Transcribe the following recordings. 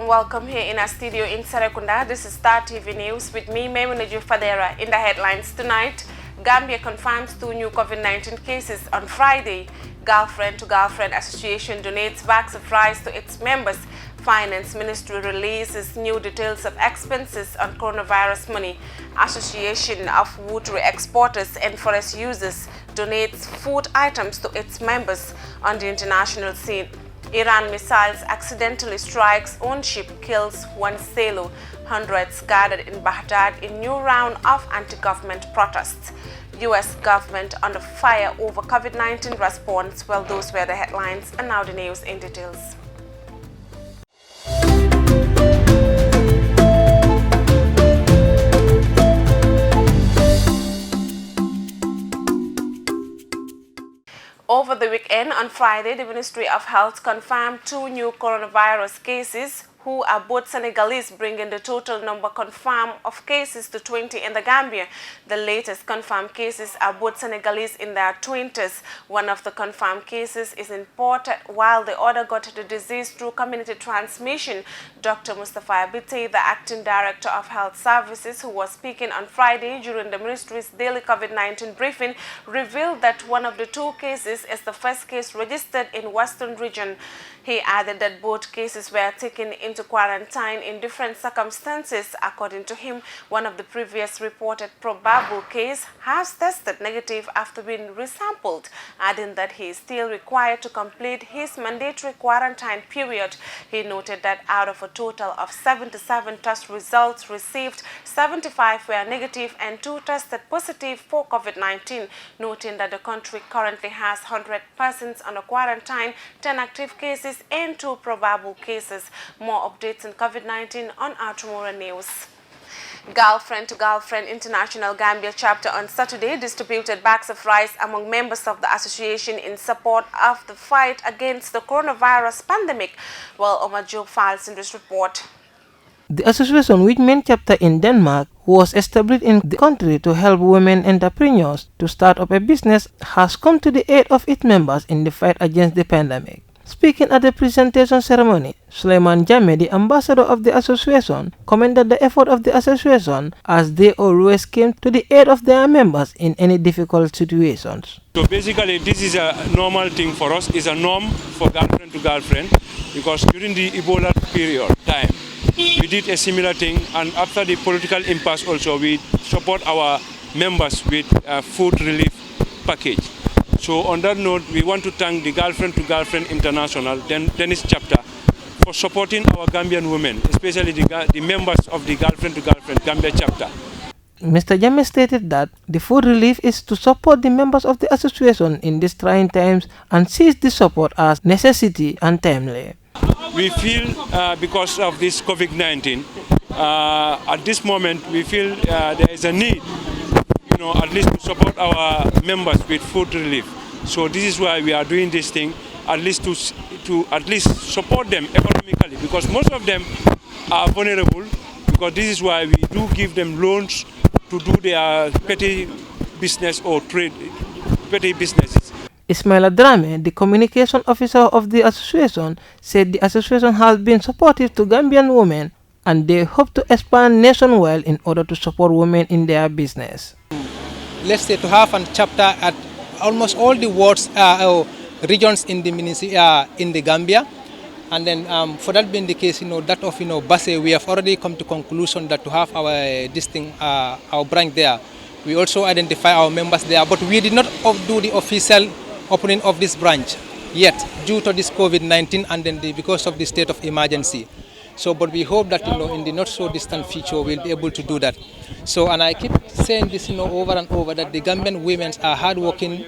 warm welcome here in our studio in Serekunda. This is Star TV News with me, Memunaju Fadera. In the headlines tonight, Gambia confirms 2 new COVID-19 cases on Friday. Girlfriend to Girlfriend Association donates bags of rice to its members. Finance Ministry releases new details of expenses on coronavirus money. Association of Water Exporters and Forest Users donates food items to its members on the international scene. Iran missiles accidentally strikes own ship, kills 1 sailor. Hundreds gathered in Baghdad in new round of anti-government protests. U.S. government under fire over COVID-19 response. Well, those were the headlines, and now the news in details. Over the weekend, on Friday, the Ministry of Health confirmed 2 new coronavirus cases, who are both Senegalese, bringing the total number confirmed of cases to 20 in the Gambia. The latest confirmed cases are both Senegalese in their 20s. One of the confirmed cases is imported, while the other got the disease through community transmission. Dr. Mustafa Abite, the Acting Director of Health Services, who was speaking on Friday during the ministry's daily COVID-19 briefing, revealed that one of the 2 cases is the first case registered in Western region. He added that both cases were taken into quarantine in different circumstances. According to him, one of the previous reported probable case has tested negative after being resampled, adding that he is still required to complete his mandatory quarantine period. He noted that out of a total of 77 test results received, 75 were negative and 2 tested positive for COVID-19, noting that the country currently has 100 persons under quarantine, 10 active cases and 2 probable cases. More updates on COVID-19 on our tomorrow news. Girlfriend to Girlfriend International Gambia chapter on Saturday distributed bags of rice among members of the association in support of the fight against the coronavirus pandemic. Well, Omar Job files in this report. The association, which main chapter in Denmark, was established in the country to help women entrepreneurs to start up a business, has come to the aid of its members in the fight against the pandemic. Speaking at the presentation ceremony, Suleiman Jame, the ambassador of the association, commended the effort of the association as they always came to the aid of their members in any difficult situations. So basically this is a normal thing for us, it's a norm for girlfriend to girlfriend, because during the Ebola period time, we did a similar thing, and after the political impasse also, we support our members with a food relief package. So on that note, we want to thank the Girlfriend to Girlfriend International, Dennis chapter, for supporting our Gambian women, especially the members of the Girlfriend to Girlfriend Gambia chapter. Mr. Jammeh stated that the food relief is to support the members of the association in these trying times and sees the support as necessity and timely. We feel because of this COVID-19, at this moment we feel there is a need, at least to support our members with food relief. So this is why we are doing this thing, at least to at least support them economically, because most of them are vulnerable, because this is why we do give them loans to do their petty business or trade, petty businesses. Ismaila Drame, the communication officer of the association, said the association has been supportive to Gambian women and they hope to expand nationwide in order to support women in their business. Let's say to have a chapter at almost all the wards or regions in the Gambia, and then for that being the case, that of Basse, we have already come to conclusion that to have our branch there, we also identify our members there, but we did not do the official opening of this branch yet due to this COVID-19 and then because of the state of emergency. So, but we hope that in the not so distant future we'll be able to do that. So, and I keep saying this over and over, that the Gambian women are hardworking.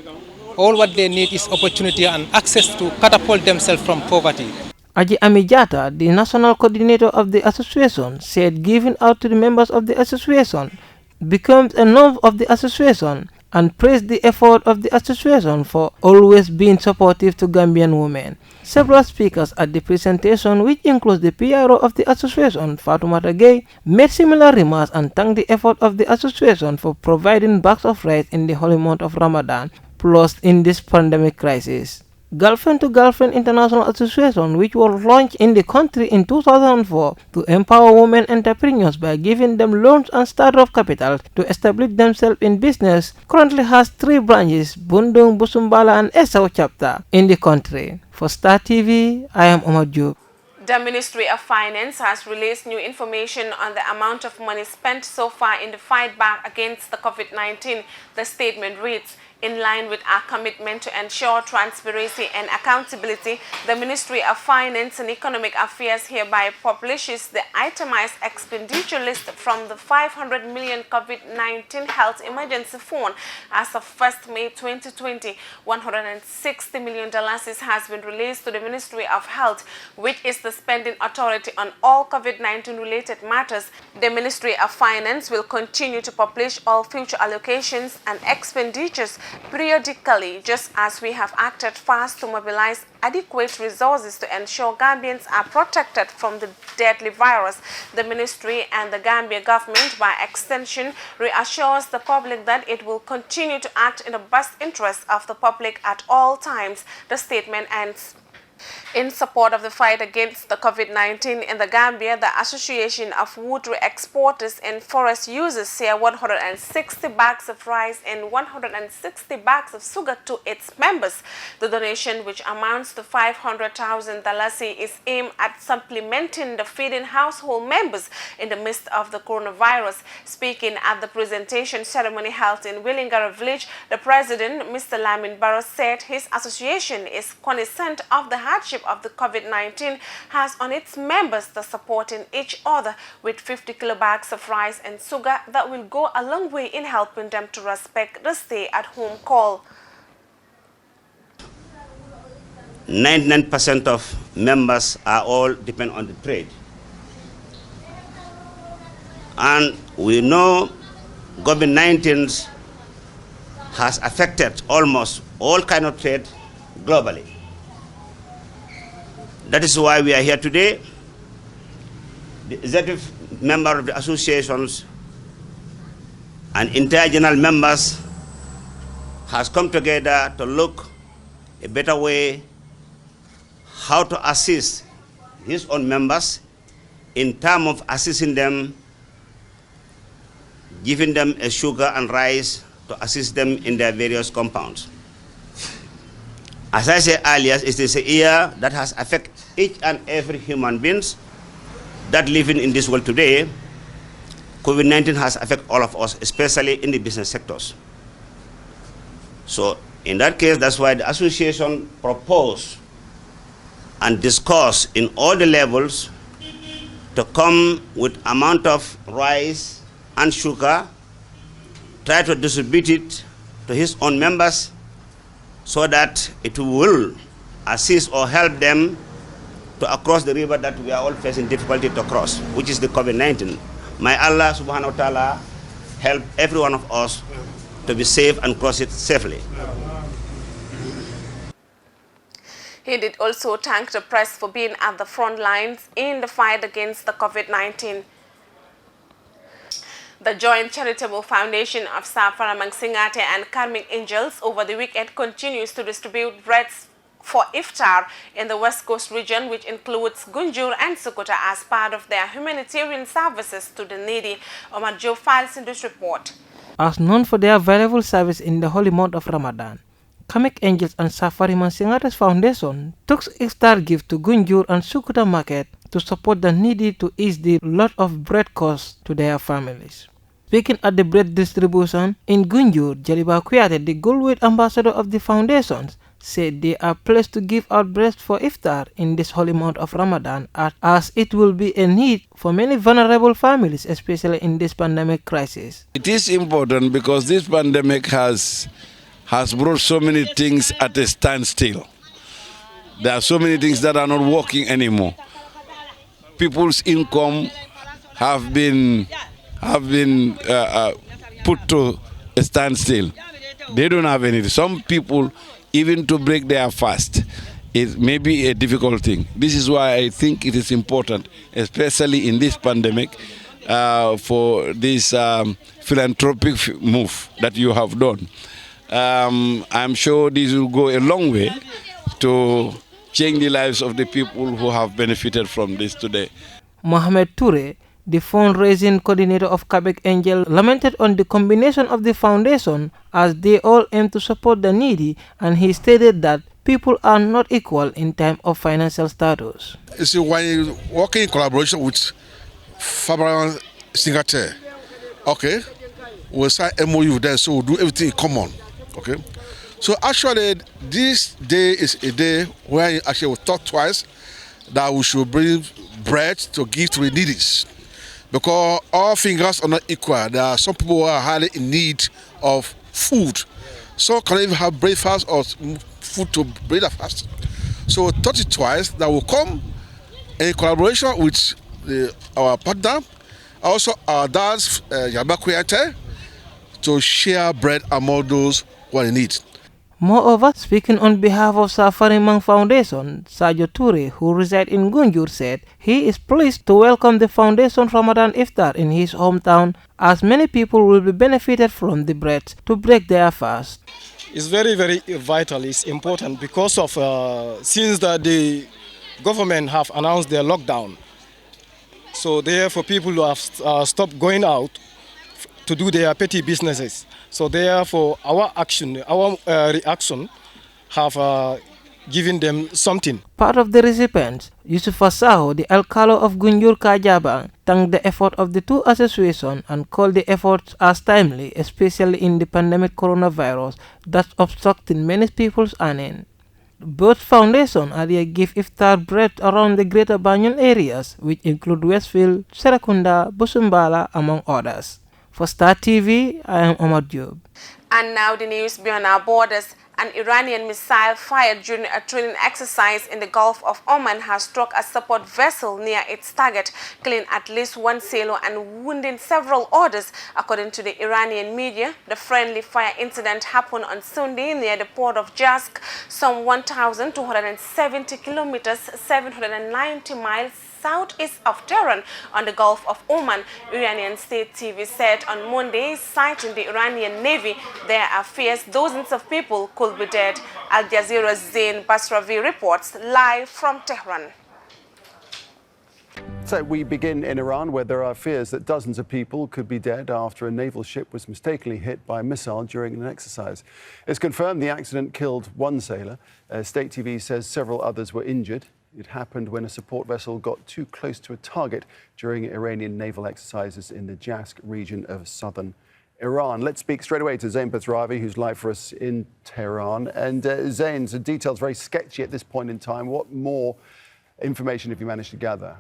All what they need is opportunity and access to catapult themselves from poverty. Aji Amijata, the national coordinator of the association, said giving out to the members of the association becomes a norm of the association and praised the effort of the association for always being supportive to Gambian women. Several speakers at the presentation, which includes the PRO of the association, Fatoumata Gay, made similar remarks and thanked the effort of the association for providing bags of rice in the holy month of Ramadan, plus in this pandemic crisis. Girlfriend to Girlfriend International Association, which was launched in the country in 2004 to empower women entrepreneurs by giving them loans and startup capital to establish themselves in business, currently has 3 branches, Bundung, Busumbala and Esau chapter in the country. For Star TV, I am Omar Diop. The Ministry of Finance has released new information on the amount of money spent so far in the fight back against the COVID-19. The statement reads, in line with our commitment to ensure transparency and accountability, the Ministry of Finance and Economic Affairs hereby publishes the itemized expenditure list from the 500 million COVID-19 health emergency fund. As of 1st May 2020, $160 million has been released to the Ministry of Health, which is the spending authority on all COVID-19 related matters. The Ministry of Finance will continue to publish all future allocations and expenditures periodically, just as we have acted fast to mobilize adequate resources to ensure Gambians are protected from the deadly virus. The ministry and the Gambia government, by extension, reassures the public that it will continue to act in the best interest of the public at all times. The statement ends. In support of the fight against the COVID-19 in the Gambia, the Association of Wood Exporters and Forest Users share 160 bags of rice and 160 bags of sugar to its members. The donation, which amounts to $500,000, is aimed at supplementing the feeding household members in the midst of the coronavirus. Speaking at the presentation ceremony held in Willingara Village, the president, Mr. Lamin Barros, said his association is cognizant of the hardship of the COVID-19 has on its members, the supporting each other with 50 kilobags of rice and sugar that will go a long way in helping them to respect the stay-at-home call. 99% of members are all depend on the trade. And we know COVID-19 has affected almost all kind of trade globally. That is why we are here today. The executive member of the associations and entire general members has come together to look a better way how to assist his own members in terms of assisting them, giving them a sugar and rice to assist them in their various compounds. As I said earlier, it is a year that has affected each and every human beings that living in this world today. COVID-19 has affected all of us, especially in the business sectors. So in that case, that's why the association proposed and discussed in all the levels to come with amount of rice and sugar, try to distribute it to his own members so that it will assist or help them to cross the river that we are all facing difficulty to cross, which is the COVID-19. May Allah subhanahu wa ta'ala help every one of us to be safe and cross it safely. He did also thank the press for being at the front lines in the fight against the COVID-19. The Joint Charitable Foundation of Safara Mangsingate and Karmik Angels over the weekend continues to distribute breads for iftar in the West Coast region, which includes Gunjur and Sukuta, as part of their humanitarian services to the needy. Omar Joe files in this report. As known for their valuable service in the holy month of Ramadan, Karmik Angels and Safari Mansingate's Foundation took iftar gift to Gunjur and Sukuta market to support the needy to ease the lot of bread costs to their families. Speaking at the bread distribution in Gunjur, Jaliba Kuyate, the Goldweight ambassador of the foundations, said they are pleased to give out bread for iftar in this holy month of Ramadan, as it will be a need for many vulnerable families, especially in this pandemic crisis. It is important because this pandemic has brought so many things at a standstill. There are so many things that are not working anymore. People's income have been put to a standstill. They don't have anything. Some people, even to break their fast, it may be a difficult thing. This is why I think it is important, especially in this pandemic, for this philanthropic move that you have done. I'm sure this will go a long way to change the lives of the people who have benefited from this today. Mohamed Toure, the fundraising coordinator of Quebec Angel, lamented on the combination of the foundation as they all aim to support the needy, and he stated that people are not equal in terms of financial status. You see, when you work in collaboration with Fabian Singate, okay, we'll sign MOU with them, so we'll do everything in common, okay? So actually, this day is a day where actually we thought twice that we should bring bread to give to the needy. Because all fingers are not equal. There are some people who are highly in need of food. Some can even have breakfast or food to breakfast. So we thought it twice that we'll come in collaboration with our partner, also our dads, Yabakuyate, to share bread among those who are in need. Moreover, speaking on behalf of Safarimang Foundation, Sadio Toure, who resides in Gunjur, said he is pleased to welcome the foundation Ramadan Iftar in his hometown, as many people will be benefited from the bread to break their fast. It's very, very vital. It's important because of since the government have announced their lockdown. So therefore, people who have stopped going out to do their petty businesses. So therefore, our action, our reaction have given them something. Part of the recipients, Yusuf Saho, the Alcalo of Gunjur Kajabang, thanked the effort of the two associations and called the efforts as timely, especially in the pandemic coronavirus that's obstructing many people's earning. Both foundations are there give iftar bread around the greater Banyan areas, which include Westfield, Serakunda, Busumbala, among others. For Star TV, I am Omar Job. And now the news beyond our borders. An Iranian missile fired during a training exercise in the Gulf of Oman has struck a support vessel near its target, killing at least one sailor and wounding several others. According to the Iranian media, the friendly fire incident happened on Sunday near the port of Jask, some 1,270 kilometers, 790 miles southeast of Tehran on the Gulf of Oman. Iranian state TV said on Monday, citing the Iranian Navy, there are fears dozens of people could be dead. Al Jazeera's Zain Basravi reports live from Tehran. So we begin in Iran, where there are fears that dozens of people could be dead after a naval ship was mistakenly hit by a missile during an exercise. It's confirmed the accident killed one sailor. State TV says several others were injured. It happened when a support vessel got too close to a target during Iranian naval exercises in the Jask region of southern Iran. Let's speak straight away to Zain Basravi, who's live for us in Tehran. And Zain, the details very sketchy at this point in time. What more information have you managed to gather?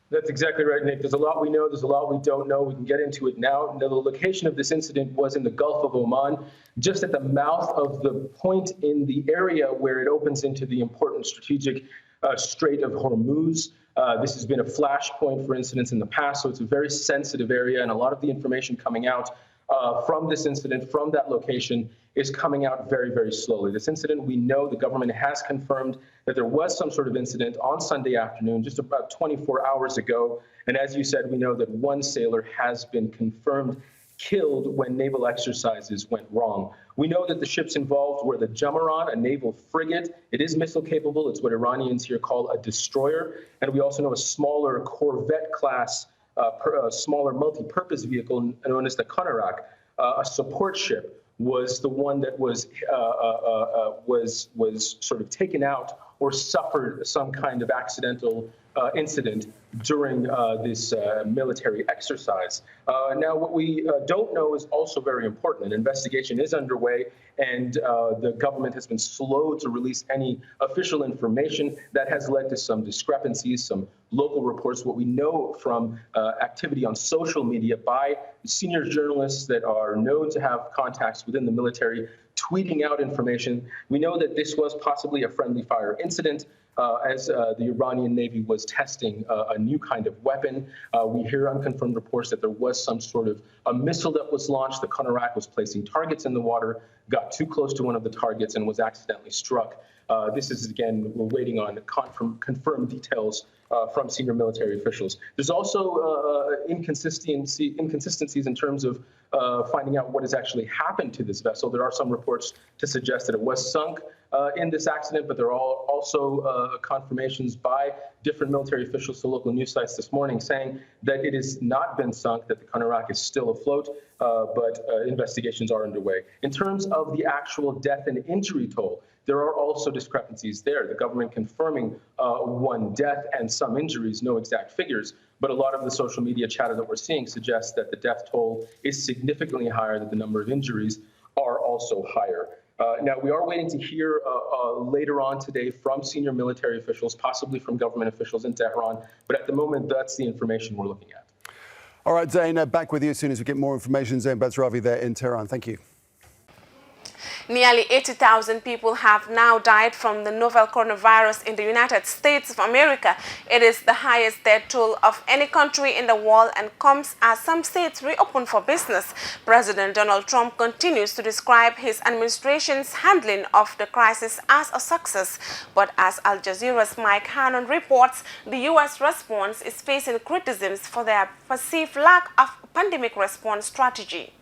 That's exactly right, Nick. There's a lot we know, there's a lot we don't know. We can get into it now. The location of this incident was in the Gulf of Oman, just at the mouth of the point in the area where it opens into the important strategic Strait of Hormuz. This has been a flashpoint for incidents in the past, so it's a very sensitive area, and a lot of the information coming out from this incident, from that location, is coming out very, very slowly. This incident, we know the government has confirmed that there was some sort of incident on Sunday afternoon, just about 24 hours ago. And as you said, we know that one sailor has been confirmed killed when naval exercises went wrong. We know that the ships involved were the Jamaran, a naval frigate. It is missile capable. It's what Iranians here call a destroyer. And we also know a smaller Corvette class, a smaller multi-purpose vehicle known as the Konarak, a support ship, was the one that was sort of taken out or suffered some kind of accidental incident during this military exercise. Now, what we don't know is also very important. An investigation is underway, and the government has been slow to release any official information. That has led to some discrepancies, some local reports. What we know from activity on social media by senior journalists that are known to have contacts within the military, tweeting out information. We know that this was possibly a friendly fire incident as the Iranian Navy was testing a new kind of weapon. We hear unconfirmed reports that there was some sort of a missile that was launched. The Konarak was placing targets in the water, got too close to one of the targets and was accidentally struck This is, again, we're waiting on confirmed details from senior military officials. There's also inconsistencies in terms of finding out what has actually happened to this vessel. There are some reports to suggest that it was sunk in this accident, but there are also confirmations by different military officials to local news sites this morning saying that it has not been sunk, that the Konarak is still afloat, but investigations are underway. In terms of the actual death and injury toll, there are also discrepancies there. The government confirming one death and some injuries, no exact figures, but a lot of the social media chatter that we're seeing suggests that the death toll is significantly higher, that the number of injuries are also higher. Now, we are waiting to hear later on today from senior military officials, possibly from government officials in Tehran, but at the moment, that's the information we're looking at. All right, Zain, back with you as soon as we get more information. Zain Bazravi there in Tehran. Thank you. Nearly 80,000 people have now died from the novel coronavirus in the United States of America. It is the highest death toll of any country in the world and comes as some states reopen for business. President Donald Trump continues to describe his administration's handling of the crisis as a success. But as Al Jazeera's Mike Hannon reports, the U.S. response is facing criticisms for their perceived lack of pandemic response strategy.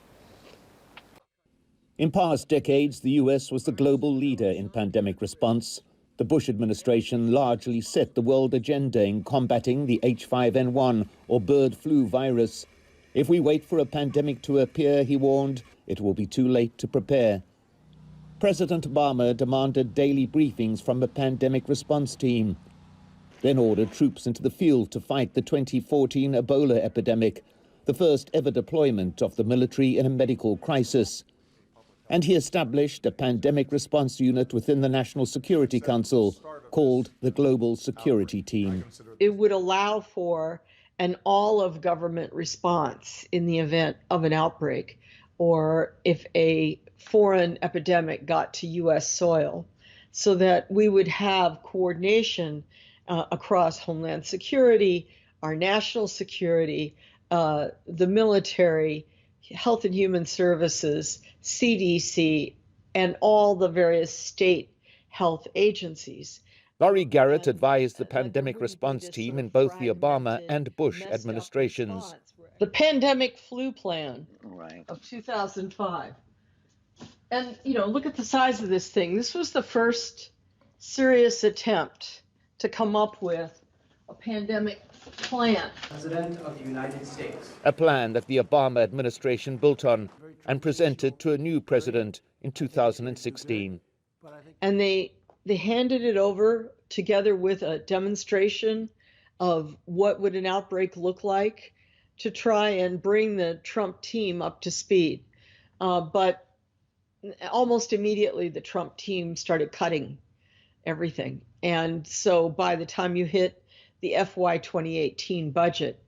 In past decades, the US was the global leader in pandemic response. The Bush administration largely set the world agenda in combating the H5N1 or bird flu virus. If we wait for a pandemic to appear, he warned, it will be too late to prepare. President Obama demanded daily briefings from a pandemic response team, then ordered troops into the field to fight the 2014 Ebola epidemic, the first ever deployment of the military in a medical crisis. And he established a pandemic response unit within the National Security Council called the Global Security Team. It would allow for an all-of-government response in the event of an outbreak, or if a foreign epidemic got to U.S. soil, so that we would have coordination across Homeland Security, our national security, the military, Health and Human Services, CDC, and all the various state health agencies. Laurie Garrett advised the pandemic response team in both the Obama and Bush administrations. The pandemic flu plan of 2005. And, look at the size of this thing. This was the first serious attempt to come up with a pandemic plan. President of the United States. A plan that the Obama administration built on and presented to a new president in 2016. And they handed it over together with a demonstration of what would an outbreak look like to try and bring the Trump team up to speed. But almost immediately, the Trump team started cutting everything. And so by the time you hit the FY 2018 budget,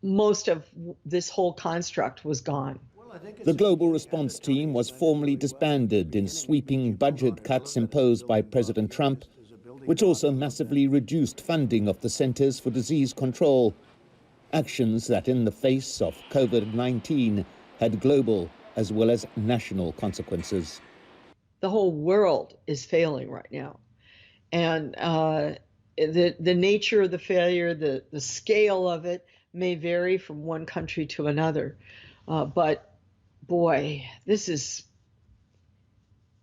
most of this whole construct was gone. The Global Response Team was formally disbanded in sweeping budget cuts imposed by President Trump, which also massively reduced funding of the Centers for Disease Control, actions that in the face of COVID-19 had global as well as national consequences. The whole world is failing right now. And the nature of the failure, the scale of it may vary from one country to another. But boy, this is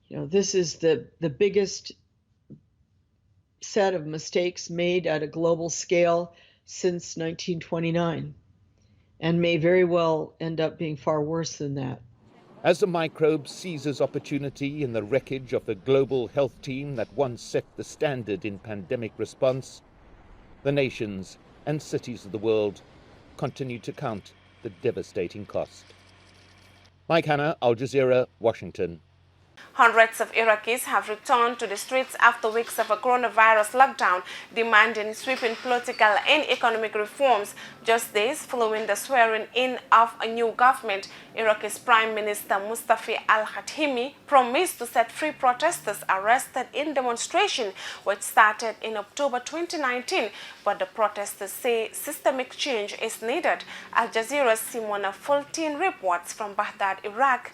the biggest set of mistakes made at a global scale since 1929, and may very well end up being far worse than that. As the microbe seizes opportunity in the wreckage of the global health team that once set the standard in pandemic response, the nations and cities of the world continue to count the devastating cost. Mike Hanna, Al Jazeera, Washington. Hundreds of Iraqis have returned to the streets after weeks of a coronavirus lockdown, demanding sweeping political and economic reforms. Just days following the swearing-in of a new government, Iraq's Prime Minister Mustafa al-Khatimi promised to set free protesters arrested in demonstration, which started in October 2019. But the protesters say systemic change is needed. Al Jazeera's Simona Fultin reports from Baghdad, Iraq.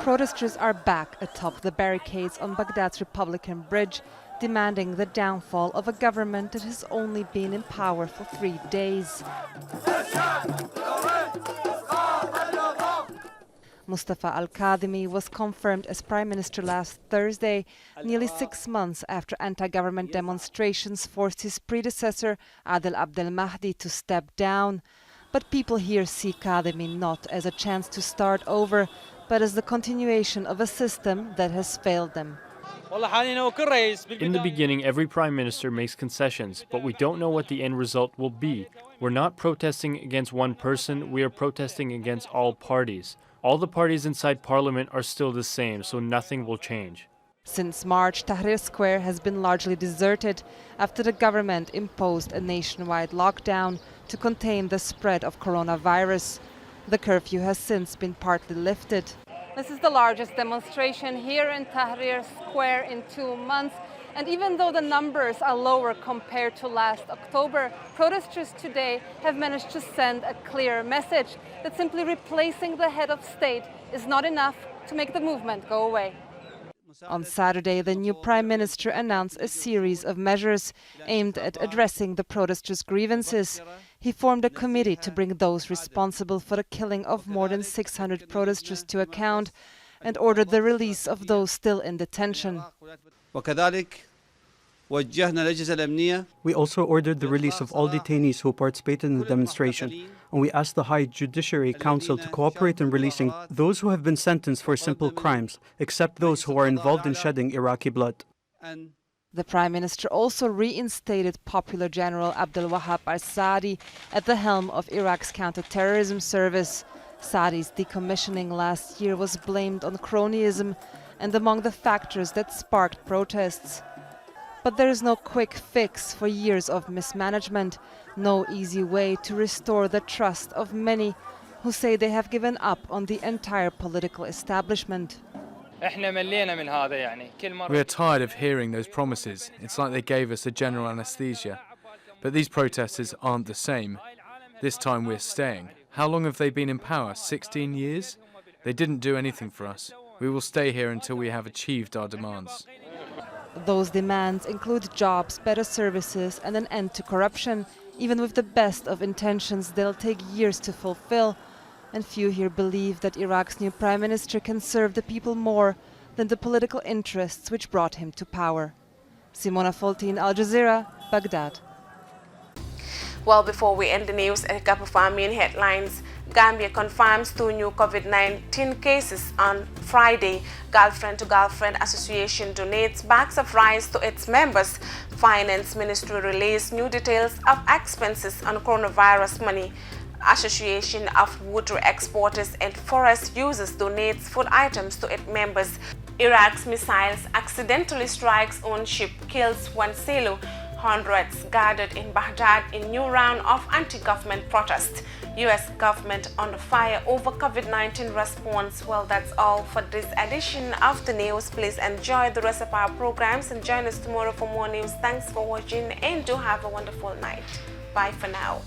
Protesters are back atop the barricades on Baghdad's Republican Bridge, demanding the downfall of a government that has only been in power for 3 days. Mustafa al-Kadhimi was confirmed as prime minister last Thursday, nearly 6 months after anti-government demonstrations forced his predecessor, Adel Abdel Mahdi, to step down. But people here see Kadhimi not as a chance to start over, but as the continuation of a system that has failed them. In the beginning, every prime minister makes concessions, but we don't know what the end result will be. We're not protesting against one person, we are protesting against all parties. All the parties inside parliament are still the same, so nothing will change. Since March, Tahrir Square has been largely deserted after the government imposed a nationwide lockdown to contain the spread of coronavirus. The curfew has since been partly lifted. This is the largest demonstration here in Tahrir Square in 2 months. And even though the numbers are lower compared to last October, protesters today have managed to send a clear message that simply replacing the head of state is not enough to make the movement go away. On Saturday, the new prime minister announced a series of measures aimed at addressing the protesters' grievances. He formed a committee to bring those responsible for the killing of more than 600 protesters to account and ordered the release of those still in detention. We also ordered the release of all detainees who participated in the demonstration, and we asked the High Judiciary Council to cooperate in releasing those who have been sentenced for simple crimes, except those who are involved in shedding Iraqi blood. The Prime Minister also reinstated popular General Abdel Wahab al-Saadi at the helm of Iraq's counter-terrorism service. Saadi's decommissioning last year was blamed on cronyism and among the factors that sparked protests. But there is no quick fix for years of mismanagement, no easy way to restore the trust of many who say they have given up on the entire political establishment. We are tired of hearing those promises. It's like they gave us a general anesthesia. But these protesters aren't the same. This time we're staying. How long have they been in power? 16 years? They didn't do anything for us. We will stay here until we have achieved our demands. Those demands include jobs, better services, and an end to corruption. Even with the best of intentions, they'll take years to fulfill. And few here believe that Iraq's new prime minister can serve the people more than the political interests which brought him to power. Simona Foltin, Al Jazeera, Baghdad. Well, before we end the news, a couple of our main headlines. Gambia confirms 2 new COVID-19 cases on Friday. Girlfriend to Girlfriend Association donates bags of rice to its members. Finance Ministry released new details of expenses on coronavirus money. Association of Wood Exporters and Forest Users donates food items to its members. Iraq's missiles accidentally strikes own ship, kills 1 sailor. Hundreds gathered in Baghdad in new round of anti-government protest. U.S. government under fire over COVID-19 response. Well, that's all for this edition of the news. Please enjoy the rest of our programs and join us tomorrow for more news. Thanks for watching and do have a wonderful night. Bye for now.